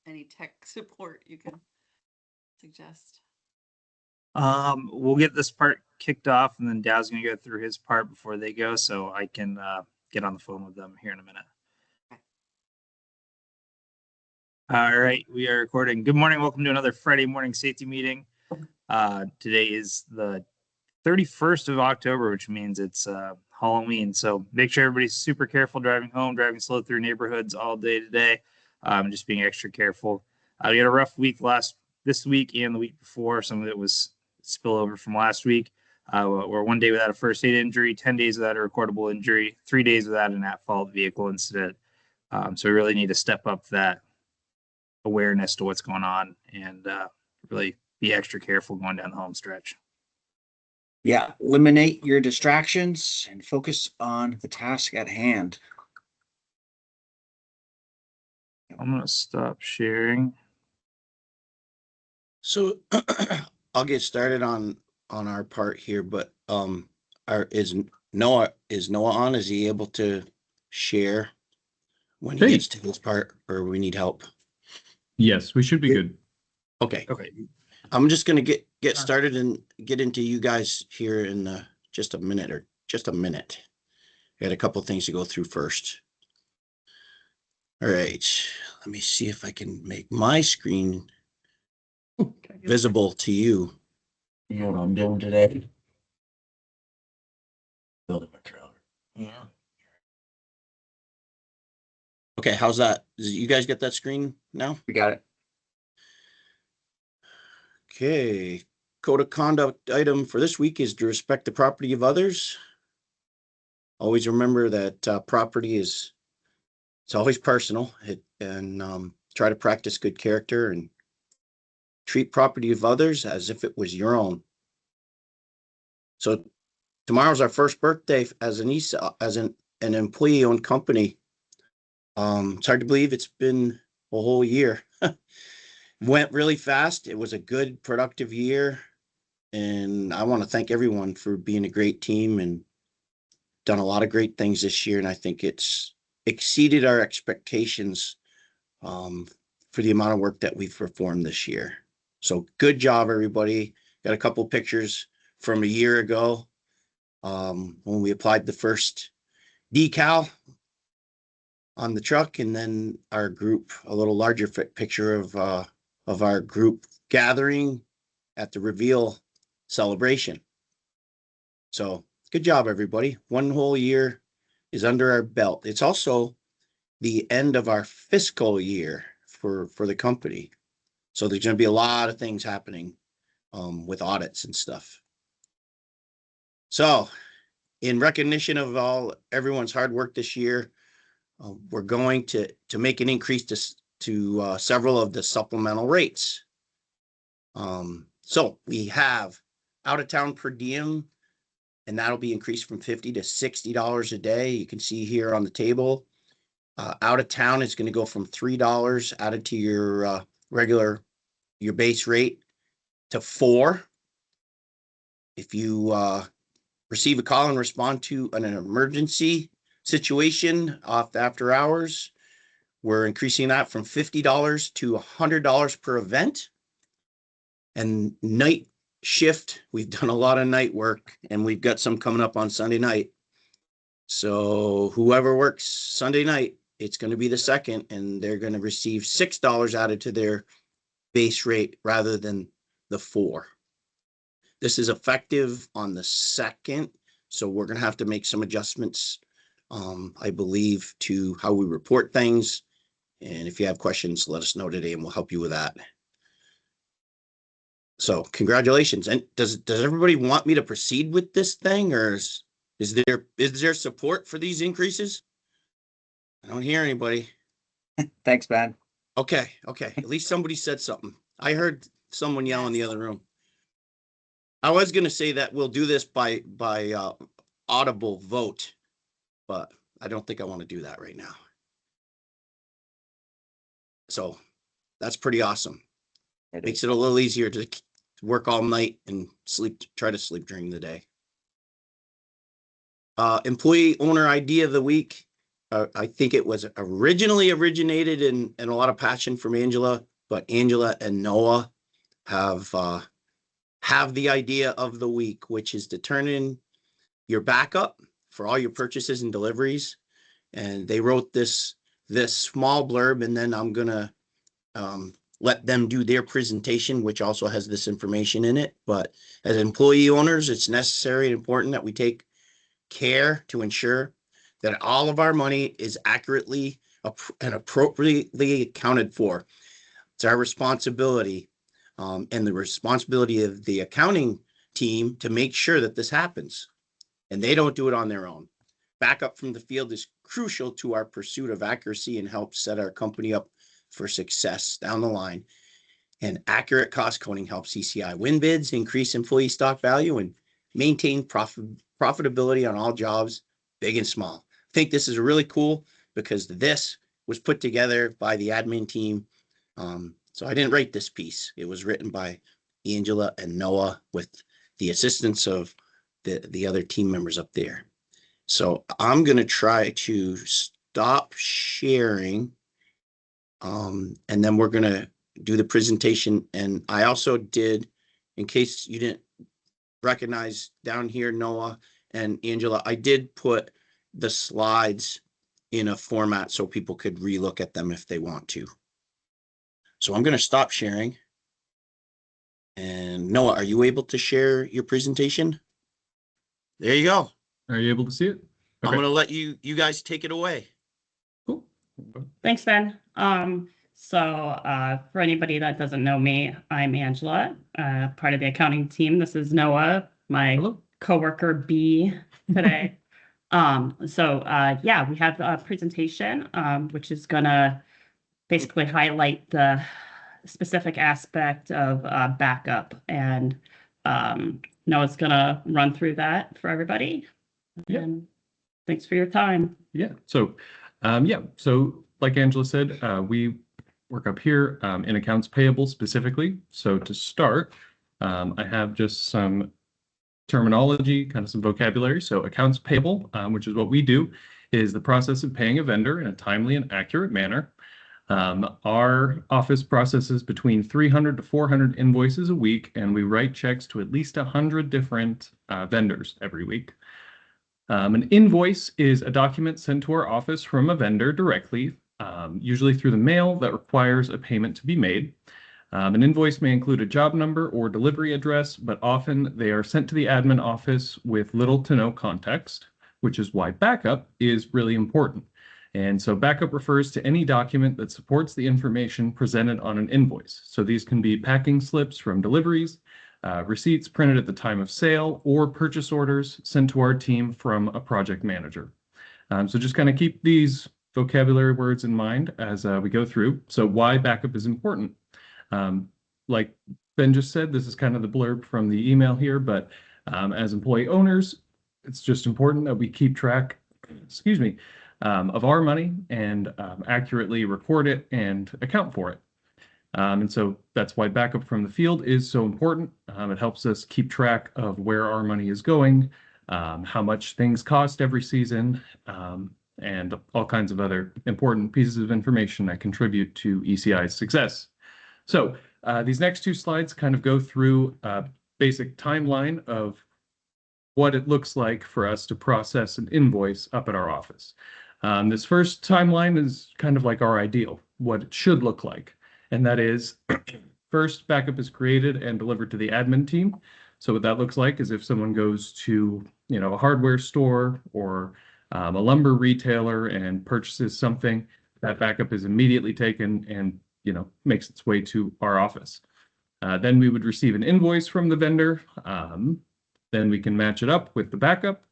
any tech support you can suggest. We'll get this part kicked off, and then Dow's gonna go through his part before they go, so I can get on the phone with them here in a minute. Okay. All right, we are recording. Good morning. Welcome to another Friday morning safety meeting. Today is the 31st of October, which means it's Halloween. So make sure everybody's super careful driving home, driving slow through neighborhoods all day today. Just being extra careful. We had a rough week this week and the week before. Some of it was spillover from last week. We're 1 day without a first aid injury, 10 days without a recordable injury, 3 days without an at-fault vehicle incident. So we really need to step up that awareness to what's going on and really be extra careful going down the home stretch. Yeah, eliminate your distractions and focus on the task at hand. I'm going to stop sharing. So I'll get started on our part here, but is Noah on? Is he able to share when he gets to his part, or we need help? Yes, we should be good. Okay. Okay. I'm just gonna get started and get into you guys here in just a minute. I got a couple things to go through first. All right, let me see if I can make my screen visible to you. You know what I'm doing today? Building my trailer. Yeah. Okay, how's that? You guys get that screen now? We got it. Okay, code of conduct item for this week is to respect the property of others. Always remember that property it's always personal, and try to practice good character and treat property of others as if it was your own. So tomorrow's our first birthday as an employee-owned company. It's hard to believe it's been a whole year. Went really fast. It was a good, productive year. And I want to thank everyone for being a great team and done a lot of great things this year. And I think it's exceeded our expectations for the amount of work that we've performed this year. So good job, everybody. Got a couple pictures from a year ago when we applied the first decal on the truck, and then our group, a little larger picture of our group gathering at the reveal celebration. So good job, everybody. 1 whole year is under our belt. It's also the end of our fiscal year for the company. So there's going to be a lot of things happening with audits and stuff. So in recognition of everyone's hard work this year, we're going to make an increase to several of the supplemental rates. So we have out of town per diem, and that'll be increased from $50 to $60 a day. You can see here on the table. Out of town is going to go from $3 added to your your base rate to $4. If you receive a call and respond to an emergency situation after hours, we're increasing that from $50 to $100 per event. And night shift, we've done a lot of night work, and we've got some coming up on Sunday night. So whoever works Sunday night, it's going to be the second, and they're going to receive $6 added to their base rate rather than the $4. This is effective on the 2nd, so we're going to have to make some adjustments, I believe, to how we report things. And if you have questions, let us know today, and we'll help you with that. So congratulations. And does everybody want me to proceed with this thing, or is there support for these increases? I don't hear anybody. Thanks, Ben. Okay. At least somebody said something. I heard someone yell in the other room. I was going to say that we'll do this by audible vote, but I don't think I want to do that right now. So that's pretty awesome. It makes it a little easier to work all night and try to sleep during the day. Employee owner idea of the week. I think it was originally originated in a lot of passion from Angela, but Angela and Noah have the idea of the week, which is to turn in your backup for all your purchases and deliveries. And they wrote this small blurb, and then I'm gonna let them do their presentation, which also has this information in it. But as employee owners, it's necessary and important that we take care to ensure that all of our money is accurately and appropriately accounted for. It's our responsibility and the responsibility of the accounting team to make sure that this happens, and they don't do it on their own. Backup from the field is crucial to our pursuit of accuracy and helps set our company up for success down the line. And accurate cost coding helps ECI win bids, increase employee stock value, and maintain profitability on all jobs, big and small. I think this is really cool because this was put together by the admin team. So I didn't write this piece. It was written by Angela and Noah with the assistance of the other team members up there. So I'm going to try to stop sharing. And then we're going to do the presentation. And I also did, in case you didn't recognize down here, Noah and Angela, I did put the slides in a format so people could relook at them if they want to. So I'm going to stop sharing. And Noah, are you able to share your presentation? There you go. Are you able to see it? I'm Okay, going to let you guys take it away. cool. Thanks, Ben. For anybody that doesn't know me, I'm Angela, part of the accounting team. This is Noah, my Hello. coworker B today. We have a presentation, which is gonna basically highlight the specific aspect of backup, and Noah's gonna run through that for everybody. Yeah. And thanks for your time. Yeah. So like Angela said, we work up here in accounts payable specifically. So to start, I have just some terminology, kind of some vocabulary. So accounts payable, which is what we do, is the process of paying a vendor in a timely and accurate manner. Our office processes between 300 to 400 invoices a week, and we write checks to at least 100 different vendors every week. An invoice is a document sent to our office from a vendor directly, usually through the mail, that requires a payment to be made. An invoice may include a job number or delivery address, but often they are sent to the admin office with little to no context, which is why backup is really important. And so backup refers to any document that supports the information presented on an invoice. So these can be packing slips from deliveries, receipts printed at the time of sale, or purchase orders sent to our team from a project manager. So just kind of keep these vocabulary words in mind as we go through. So why backup is important. Like Ben just said, this is kind of the blurb from the email here, but as employee owners, it's just important that we keep track, of our money and accurately record it and account for it. And so that's why backup from the field is so important. It helps us keep track of where our money is going, how much things cost every season, and all kinds of other important pieces of information that contribute to ECI's success. So these next two slides kind of go through a basic timeline of what it looks like for us to process an invoice up at our office. This first timeline is kind of like our ideal, what it should look like. And that is, first, backup is created and delivered to the admin team. So what that looks like is if someone goes to, a hardware store or a lumber retailer and purchases something, that backup is immediately taken and, makes its way to our office. Then we would receive an invoice from the vendor. Then we can match it up with the backup.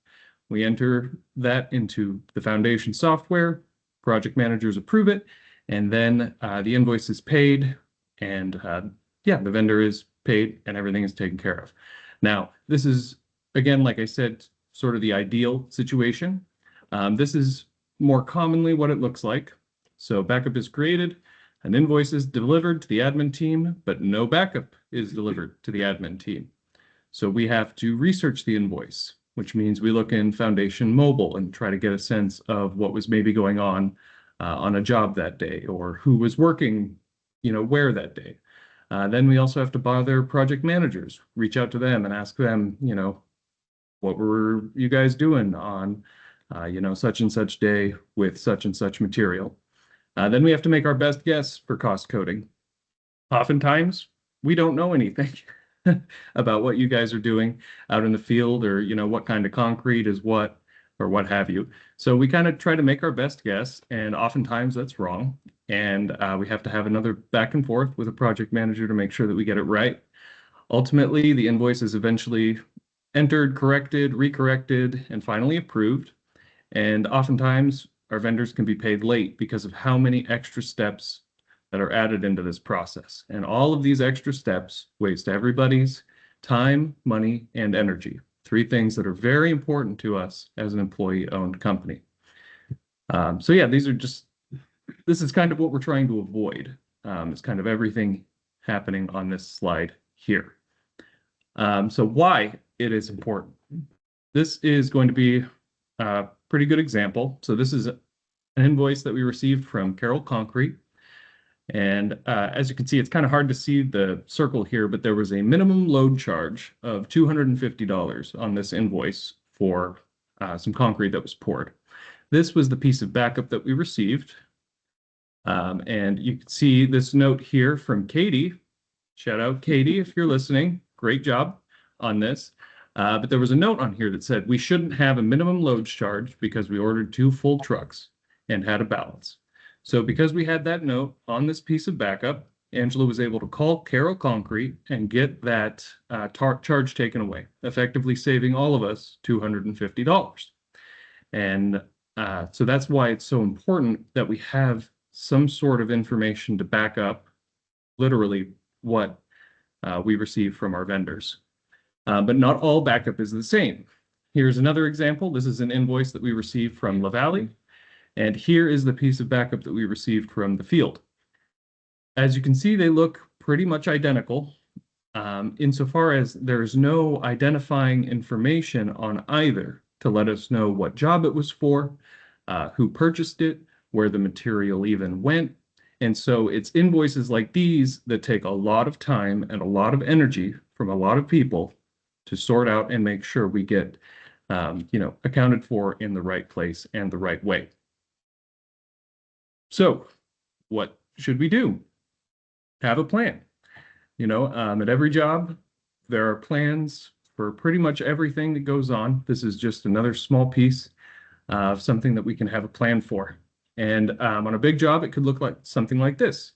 We enter that into the foundation software. Project managers approve it. And then the invoice is paid, and the vendor is paid and everything is taken care of. Now, this is, again, like I said, sort of the ideal situation. This is more commonly what it looks like. So backup is created, an invoice is delivered to the admin team, but no backup is delivered to the admin team. So we have to research the invoice. which means we look in Foundation Mobile and try to get a sense of what was maybe going on a job that day, or who was working, where that day. Then we also have to bother project managers, reach out to them and ask them, what were you guys doing on, such and such day with such and such material. Then we have to make our best guess for cost coding. Oftentimes, we don't know anything about what you guys are doing out in the field, or, what kind of concrete is what, or what have you. So we kind of try to make our best guess, and oftentimes that's wrong. And we have to have another back and forth with a project manager to make sure that we get it right. Ultimately, the invoice is eventually entered, corrected, recorrected, and finally approved. And oftentimes, our vendors can be paid late because of how many extra steps that are added into this process. And all of these extra steps waste everybody's time, money, and energy. 3 things that are very important to us as an employee-owned company. So yeah, this is kind of what we're trying to avoid. It's kind of everything happening on this slide here. So why it is important. This is going to be a pretty good example. So this is an invoice that we received from Carroll Concrete. And as you can see, it's kind of hard to see the circle here, but there was a minimum load charge of $250 on this invoice for some concrete that was poured. This was the piece of backup that we received. And you can see this note here from Katie. Shout out Katie if you're listening. Great job on this. But there was a note on here that said we shouldn't have a minimum load charge because we ordered 2 full trucks and had a balance. So because we had that note on this piece of backup, Angela was able to call Carroll Concrete and get that charge taken away, effectively saving all of us $250. And so that's why it's so important that we have some sort of information to back up literally what we receive from our vendors. But not all backup is the same. Here's another example. This is an invoice that we received from La Valley. And here is the piece of backup that we received from the field. As you can see, they look pretty much identical, insofar as there's no identifying information on either to let us know what job it was for, who purchased it, where the material even went. And so it's invoices like these that take a lot of time and a lot of energy from a lot of people to sort out and make sure we get, accounted for in the right place and the right way. So what should we do? Have a plan. At every job, there are plans for pretty much everything that goes on. This is just another small piece of something that we can have a plan for. And on a big job, it could look like something like this.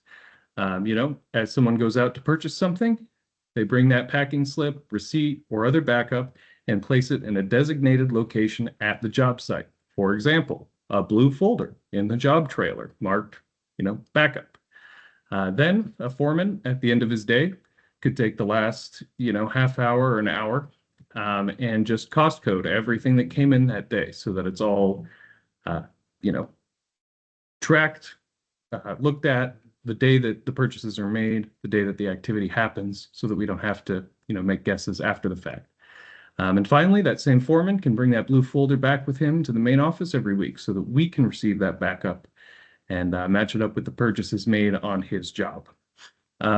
As someone goes out to purchase something, they bring that packing slip, receipt, or other backup and place it in a designated location at the job site. For example, a blue folder in the job trailer marked, backup. Then a foreman at the end of his day could take the last, half hour or an hour and just cost code everything that came in that day so that it's all, tracked, looked at the day that the purchases are made, the day that the activity happens, so that we don't have to, make guesses after the fact. And finally, that same foreman can bring that blue folder back with him to the main office every week so that we can receive that backup and match it up with the purchases made on his job.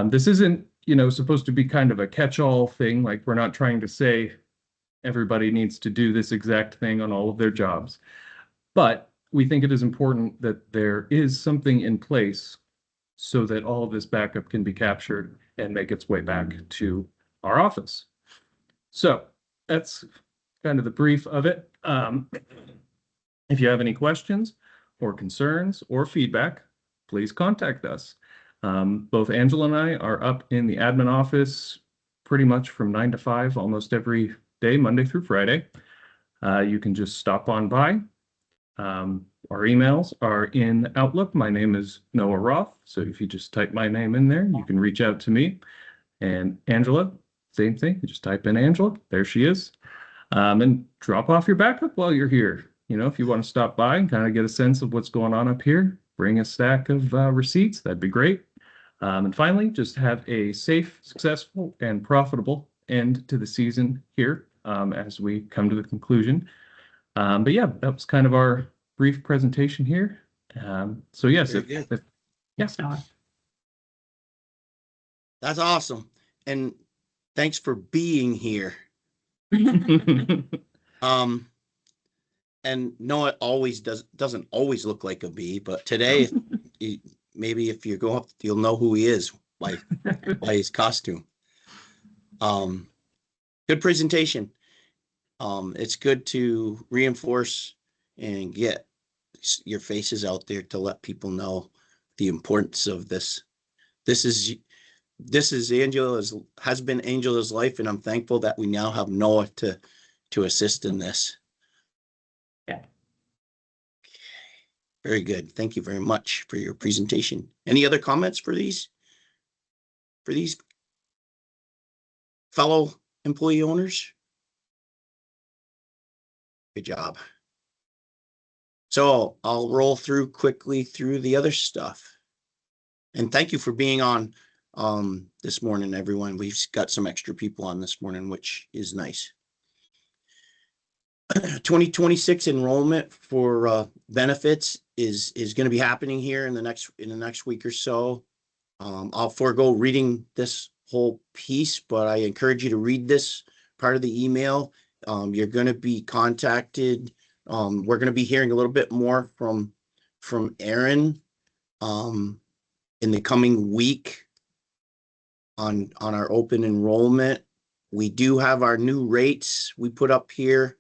This isn't, supposed to be kind of a catch-all thing. Like, we're not trying to say everybody needs to do this exact thing on all of their jobs. But we think it is important that there is something in place so that all of this backup can be captured and make its way back to our office. So that's kind of the brief of it. If you have any questions or concerns or feedback, please contact us. Both Angela and I are up in the admin office pretty much from 9 to 5 almost every day, Monday through Friday. You can just stop on by. Our emails are in Outlook. My name is Noah Roth. So if you just type my name in there, you can reach out to me. And Angela, same thing. You just type in Angela. There she is. And drop off your backup while you're here. If you want to stop by and kind of get a sense of what's going on up here, bring a stack of receipts. That'd be great. And finally, just have a safe, successful, and profitable end to the season here as we come to the conclusion. But yeah, that was kind of our brief presentation here. So yes, Very good. yes. That's awesome. And thanks for being here. And no, it always doesn't always look like a bee, but today, maybe if you go up, you'll know who he is by his costume. Good presentation. It's good to reinforce and get your faces out there to let people know the importance of this. This is Angela's, has been Angela's life, and I'm thankful that we now have Noah to assist in this. Yeah. Very good. Thank you very much for your presentation. Any other comments for these fellow employee owners? Good job. So I'll roll quickly through the other stuff. And thank you for being on this morning, everyone. We've got some extra people on this morning, which is nice. 2026 enrollment for benefits is going to be happening here in the next week or so. I'll forego reading this whole piece, but I encourage you to read this part of the email. You're going to be contacted. We're going to be hearing a little bit more from Aaron in the coming week on our open enrollment. We do have our new rates we put up here.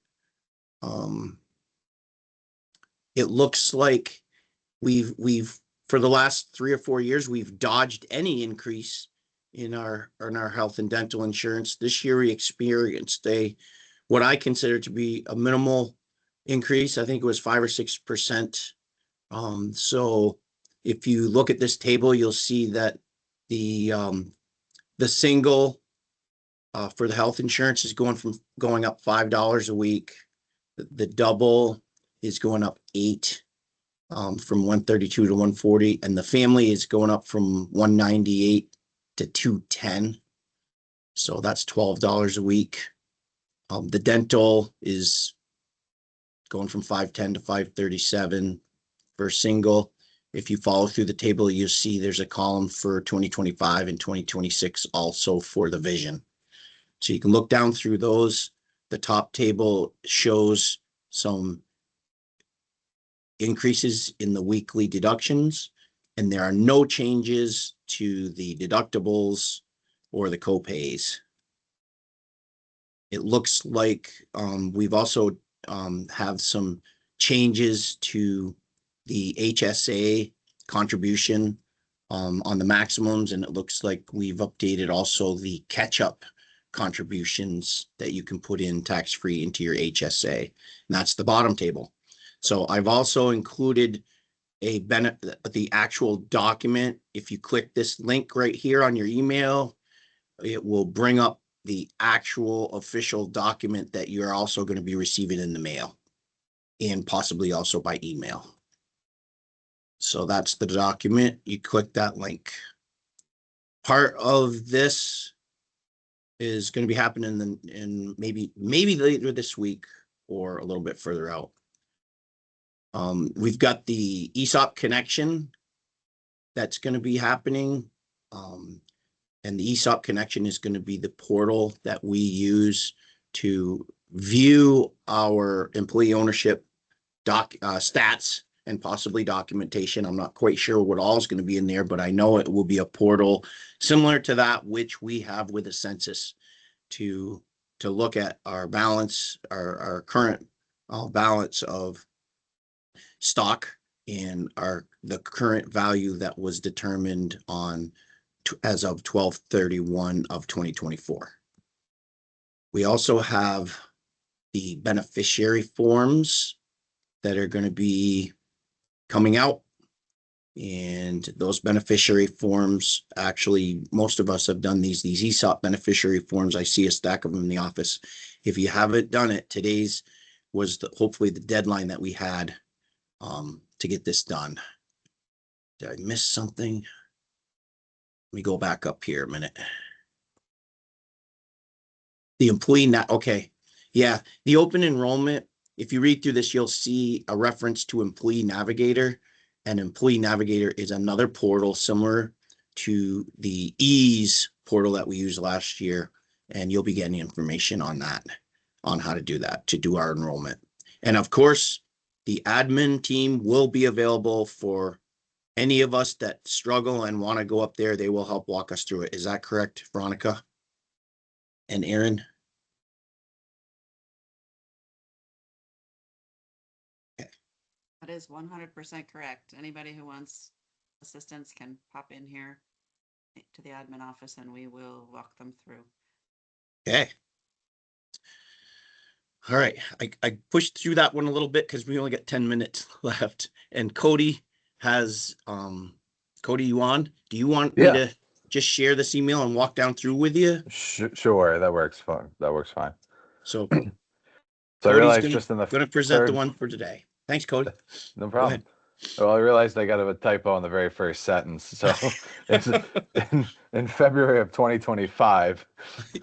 It looks like we've for the last 3 or 4 years, we've dodged any increase in our health and dental insurance. This year we experienced what I consider to be a minimal increase. I think it was 5 or 6%. So if you look at this table, you'll see that the single for the health insurance is going up $5 a week. The double is going up $8 from 132 to 140, and the family is going up from 198 to 210. So that's $12 a week. The dental is going from 510 to 537 for single. If you follow through the table, you'll see there's a column for 2025 and 2026 also for the vision. So you can look down through those. The top table shows some increases in the weekly deductions, and there are no changes to the deductibles or the copays. It looks like we've also have some changes to the HSA contribution on the maximums, and it looks like we've updated also the catch-up contributions that you can put in tax-free into your HSA, and that's the bottom table. So I've also included the actual document. If you click this link right here on your email, it will bring up the actual official document that you're also going to be receiving in the mail and possibly also by email. So that's the document. You click that link. Part of this is going to be happening in maybe later this week or a little bit further out. We've got the ESOP connection that's going to be happening. And the ESOP connection is going to be the portal that we use to view our employee ownership stats and possibly documentation. I'm not quite sure what all is going to be in there, but I know it will be a portal similar to that which we have with the census to look at our balance, our current balance of stock and the current value that was determined as of 12/31 of 2024. We also have the beneficiary forms that are going to be coming out, and those beneficiary forms, actually most of us have done these ESOP beneficiary forms. I see a stack of them in the office. If you haven't done it, today's was hopefully the deadline that we had to get this done. Did I miss something? Let me go back up here a minute. The employee okay. Yeah, the open enrollment, if you read through this, you'll see a reference to Employee Navigator. And Employee Navigator is another portal similar to the Ease portal that we used last year. And you'll be getting information on that, on how to do that, to do our enrollment. And of course, the admin team will be available for any of us that struggle and want to go up there. They will help walk us through it. Is that correct, Veronica and Aaron? That is 100% correct. Anybody who wants assistance can pop in here to the admin office and we will walk them through. Okay. All right, I pushed through that one a little bit because we only got 10 minutes left. And Cody has, Cody, you on? Do you want me to just share this email and walk down through with you? Sure, that works fine. That works fine. So, So I Cody's realized gonna- just in the going to present the third- one for today. Thanks, Cody. No Go problem. ahead. Well, I realized I got a typo in the very first sentence. So it's in February of 2025,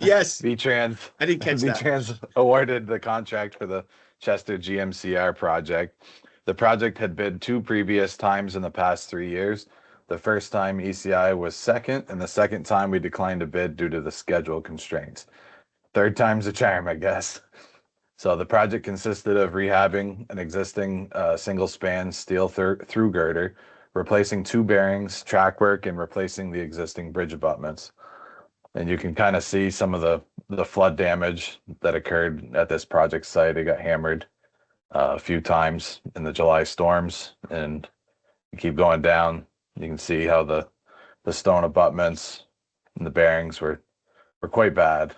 Yes, VTrans I didn't catch that. VTrans awarded the contract for the Chester GMCR project. The project had bid 2 previous times in the past 3 years. The first time ECI was second, and the second time we declined to bid due to the schedule constraints. Third time's a charm, I guess. So the project consisted of rehabbing an existing single span steel through girder, replacing 2 bearings, track work, and replacing the existing bridge abutments. And you can kind of see some of the flood damage that occurred at this project site. It got hammered a few times in the July storms, and you keep going down. You can see how the stone abutments and the bearings were quite bad.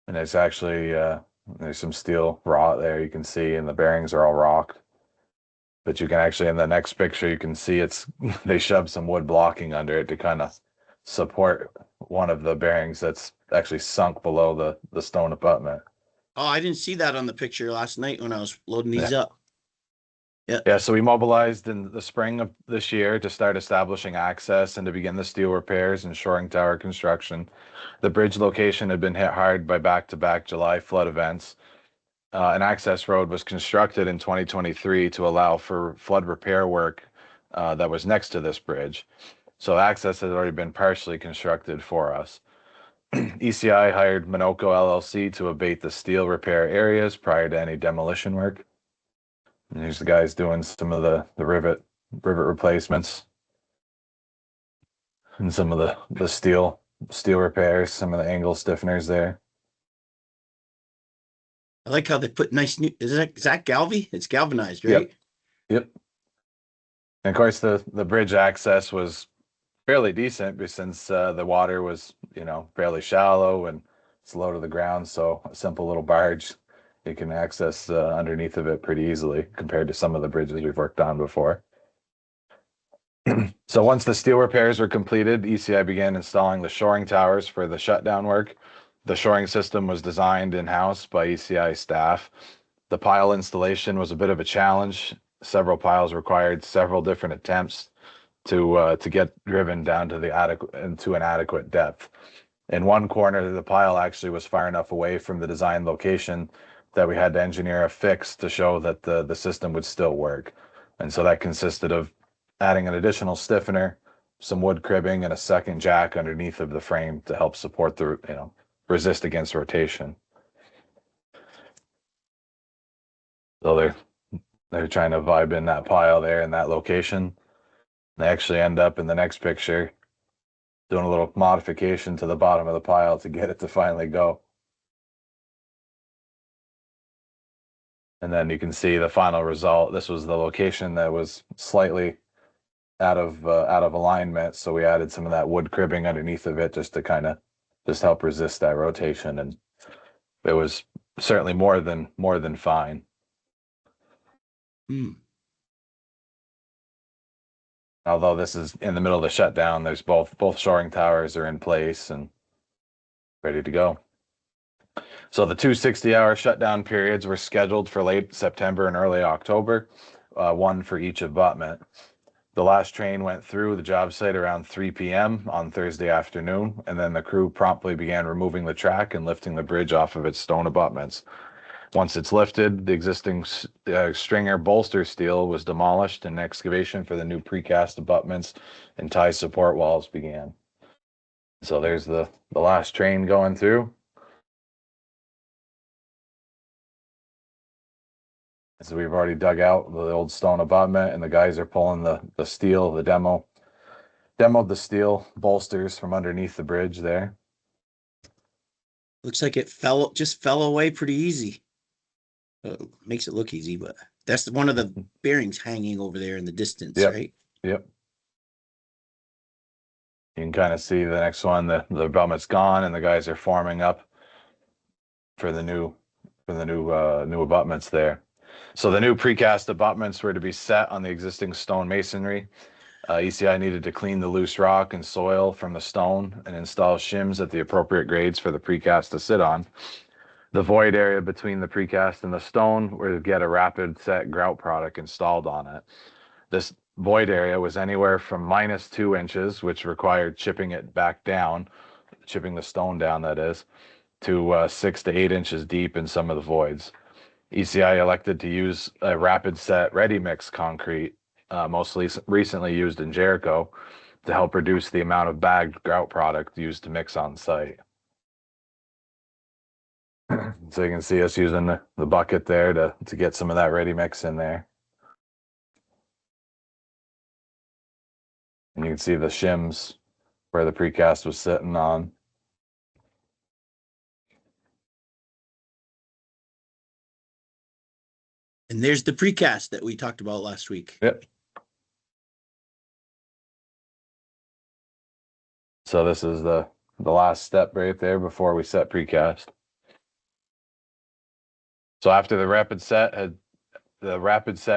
And it's actually there's some steel rot there you can see, and the bearings are all rocked. But you can actually, in the next picture, you can see they shoved some wood blocking under it to kind of support one of the bearings that's actually sunk below the stone abutment. Oh, I didn't see that on the picture last night when I was loading these up. Yeah, so we mobilized in the spring of this year to start establishing access and to begin the steel repairs and shoring tower construction. The bridge location had been hit hard by back-to-back July flood events. An access road was constructed in 2023 to allow for flood repair work that was next to this bridge. So access has already been partially constructed for us. ECI hired Minoko LLC to abate the steel repair areas prior to any demolition work. And here's the guys doing some of the rivet replacements and some of the steel repairs, some of the angle stiffeners there. I like how they put nice new, is that Galvy? It's galvanized, right? Yep. And of course, the bridge access was fairly decent, but since the water was, fairly shallow and it's low to the ground, so a simple little barge, you can access underneath of it pretty easily compared to some of the bridges we've worked on before. So once the steel repairs were completed, ECI began installing the shoring towers for the shutdown work. The shoring system was designed in-house by ECI staff. The pile installation was a bit of a challenge. Several piles required several different attempts to get driven down to an adequate depth. In one corner, the pile actually was far enough away from the design location that we had to engineer a fix to show that the system would still work. And so that consisted of adding an additional stiffener, some wood cribbing, and a second jack underneath of the frame to help support resist against rotation. So they're trying to vibe in that pile there in that location. They actually end up in the next picture doing a little modification to the bottom of the pile to get it to finally go. And then you can see the final result. This was the location that was slightly out of alignment, so we added some of that wood cribbing underneath of it just to kind of help resist that rotation, and it was certainly more than fine. Although this is in the middle of the shutdown, there's both shoring towers are in place and ready to go. So the 2 60-hour shutdown periods were scheduled for late September and early October, one for each abutment. The last train went through the job site around 3 p.m. on Thursday afternoon, and then the crew promptly began removing the track and lifting the bridge off of its stone abutments. Once it's lifted, the existing stringer bolster steel was demolished and excavation for the new precast abutments and tie support walls began. So there's the last train going through. So we've already dug out the old stone abutment and the guys are pulling the steel, demoed the steel bolsters from underneath the bridge there. Looks like it just fell away pretty easy. Makes it look easy, but that's one of the bearings hanging over there in the distance, Yep. right? Yep. You can kind of see the next one, the abutment's gone and the guys are forming up for the new abutments there. So the new precast abutments were to be set on the existing stone masonry. ECI needed to clean the loose rock and soil from the stone and install shims at the appropriate grades for the precast to sit on. The void area between the precast and the stone were to get a rapid set grout product installed on it. This void area was anywhere from -2 inches, which required chipping it back down, chipping the stone down, that is, to 6 to 8 inches deep in some of the voids. ECI elected to use a rapid set ready mix concrete, mostly recently used in Jericho, to help reduce the amount of bagged grout product used to mix on site. So you can see us using the bucket there to get some of that ready mix in there. And you can see the shims where the precast was sitting on. And there's the precast that we talked about last week. Yep. So this is the last step right there before we set precast. So after the rapid set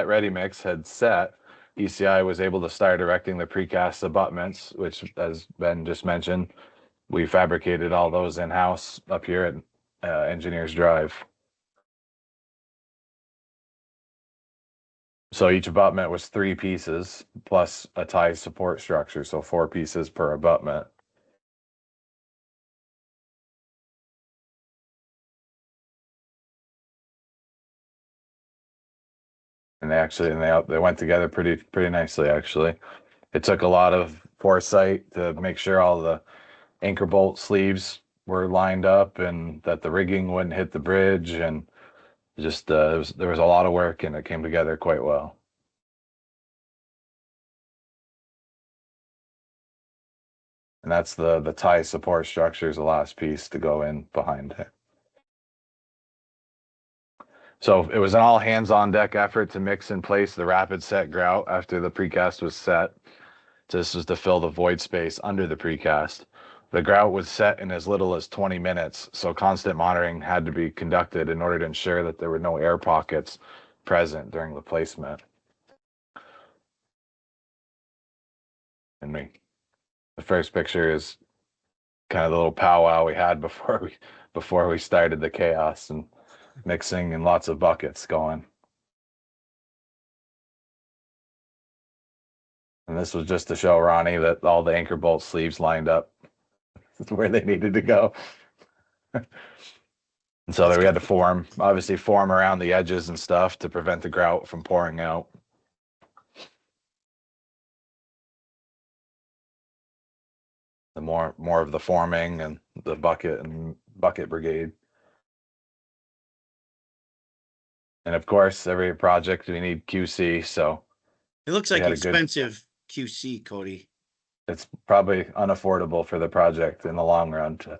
ready mix had set, ECI was able to start erecting the precast abutments, which, as Ben just mentioned, we fabricated all those in-house up here at Engineers Drive. So each abutment was 3 pieces plus a tie support structure, so 4 pieces per abutment. And they went together pretty nicely, actually. It took a lot of foresight to make sure all the anchor bolt sleeves were lined up and that the rigging wouldn't hit the bridge, and just there was a lot of work and it came together quite well. And that's the tie support structure is the last piece to go in behind it. So it was an all hands on deck effort to mix and place the rapid set grout after the precast was set. This was to fill the void space under the precast. The grout was set in as little as 20 minutes, so constant monitoring had to be conducted in order to ensure that there were no air pockets present during the placement. And the first picture is kind of the little powwow we had before we started the chaos and mixing and lots of buckets going. And this was just to show Ronnie that all the anchor bolt sleeves lined up where they needed to go. And so we had to obviously form around the edges and stuff to prevent the grout from pouring out. The more of the forming and the bucket brigade. And of course, every project we need QC, so It looks like expensive QC, Cody. It's probably unaffordable for the project in the long run to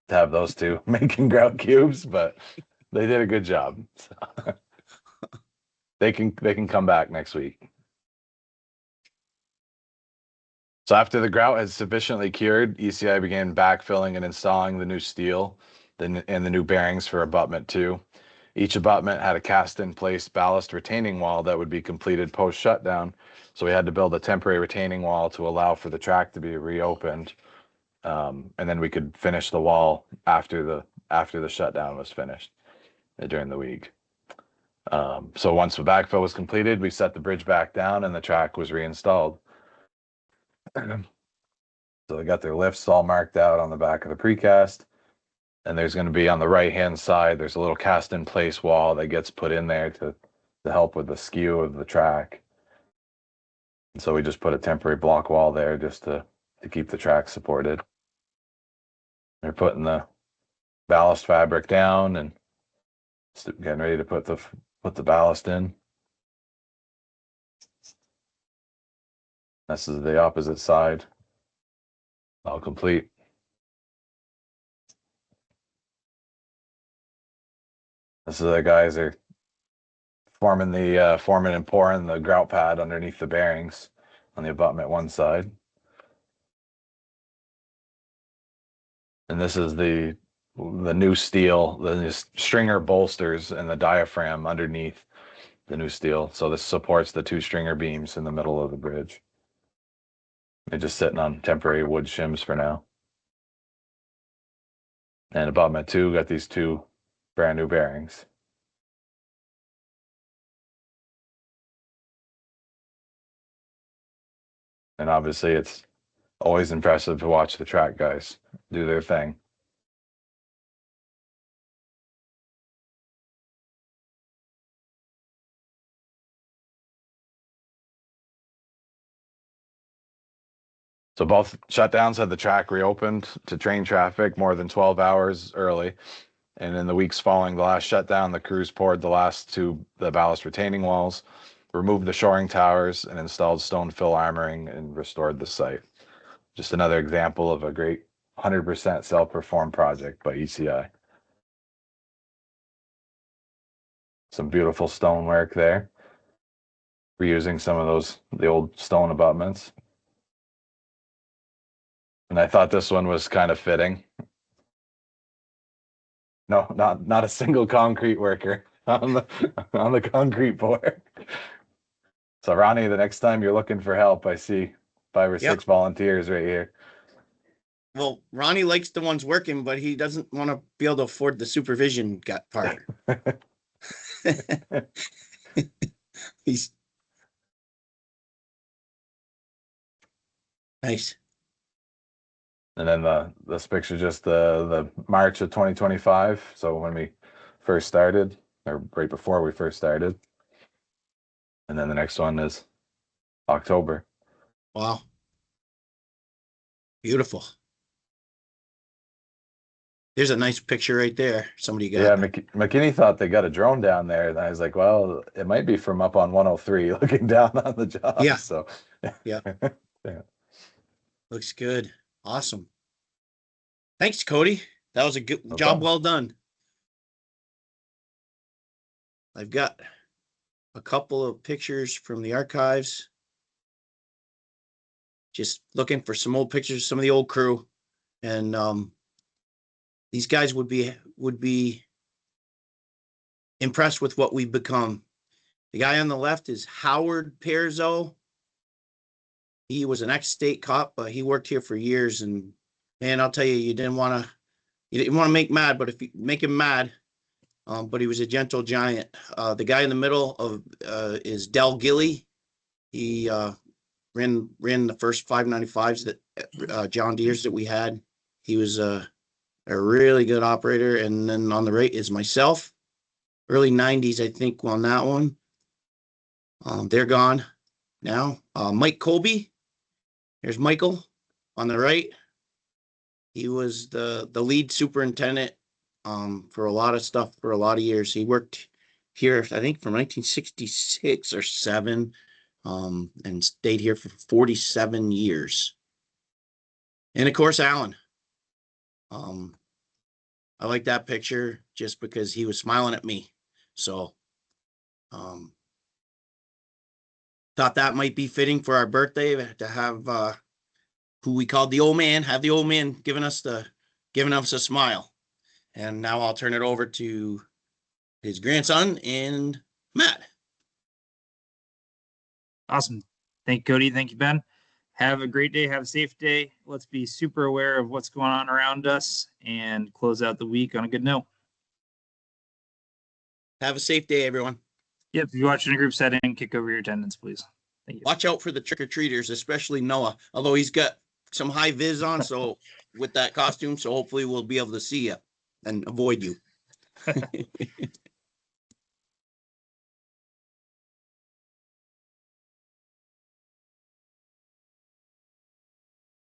have those two making grout cubes, but they did a good job. So they can come back next week. So after the grout had sufficiently cured, ECI began backfilling and installing the new steel and the new bearings for abutment 2. Each abutment had a cast-in-place ballast retaining wall that would be completed post-shutdown. So we had to build a temporary retaining wall to allow for the track to be reopened. And then we could finish the wall after the shutdown was finished during the week. So once the backfill was completed, we set the bridge back down and the track was reinstalled. So they got their lifts all marked out on the back of the precast. And there's going to be on the right-hand side, there's a little cast-in-place wall that gets put in there to help with the skew of the track. And so we just put a temporary block wall there just to keep the track supported. They're putting the ballast fabric down and getting ready to put the ballast in. This is the opposite side. All complete. This is the guys are forming and pouring the grout pad underneath the bearings on the abutment one side. And this is the new steel, the stringer bolsters and the diaphragm underneath the new steel. So this supports the 2 stringer beams in the middle of the bridge. They're just sitting on temporary wood shims for now. And abutment 2 got these 2 brand new bearings. And obviously it's always impressive to watch the track guys do their thing. So both shutdowns had the track reopened to train traffic more than 12 hours early. And in the weeks following the last shutdown, the crews poured the ballast retaining walls, removed the shoring towers, and installed stone fill armoring and restored the site. Just another example of a great 100% self-performed project by ECI. Some beautiful stonework there. Reusing some of the old stone abutments. And I thought this one was kind of fitting. No, not a single concrete worker on the concrete pour. So Ronnie, the next time you're looking for help, I see 5 or 6 volunteers right here. Well, Ronnie likes the ones working, but he doesn't want to be able to afford the supervision part. He's nice. And then this picture, just the March of 2025. So when we first started, or right before we first started. And then the next one is October. Wow. Beautiful. There's a nice picture right there. Somebody got. Yeah, McKinney thought they got a drone down there. And I was like, well, it might be from up on 103 looking down on the job. Yeah. So Yeah. Looks good. Awesome. Thanks, Cody. That was a good No job. problem. Well done. I've got a couple of pictures from the archives. Just looking for some old pictures, some of the old crew. And these guys would be impressed with what we've become. The guy on the left is Howard Perzo. He was an ex-state cop, but he worked here for years. And man, I'll tell you, you didn't want to make mad, but if you make him mad, but he was a gentle giant. The guy in the middle is Del Gilly. He ran the first 595s that John Deere's that we had. He was a really good operator. And then on the right is myself. Early 90s, I think, on that one. They're gone now. Mike Colby. There's Michael on the right. He was the lead superintendent for a lot of stuff for a lot of years. He worked here, I think, from 1966 or 7, and stayed here for 47 years. And of course, Alan. I like that picture just because he was smiling at me. So thought that might be fitting for our birthday to have who we called the old man, have the old man giving us a smile. And now I'll turn it over to his grandson and Matt. Awesome. Thank you, Cody. Thank you, Ben. Have a great day. Have a safe day. Let's be super aware of what's going on around us and close out the week on a good note. Have a safe day, everyone. Yep, if you're watching a group setting, kick over your attendance, please. Thank you. Watch out for the trick or treaters, especially Noah, although he's got some high vis on, so with that costume, so hopefully we'll be able to see you and avoid you.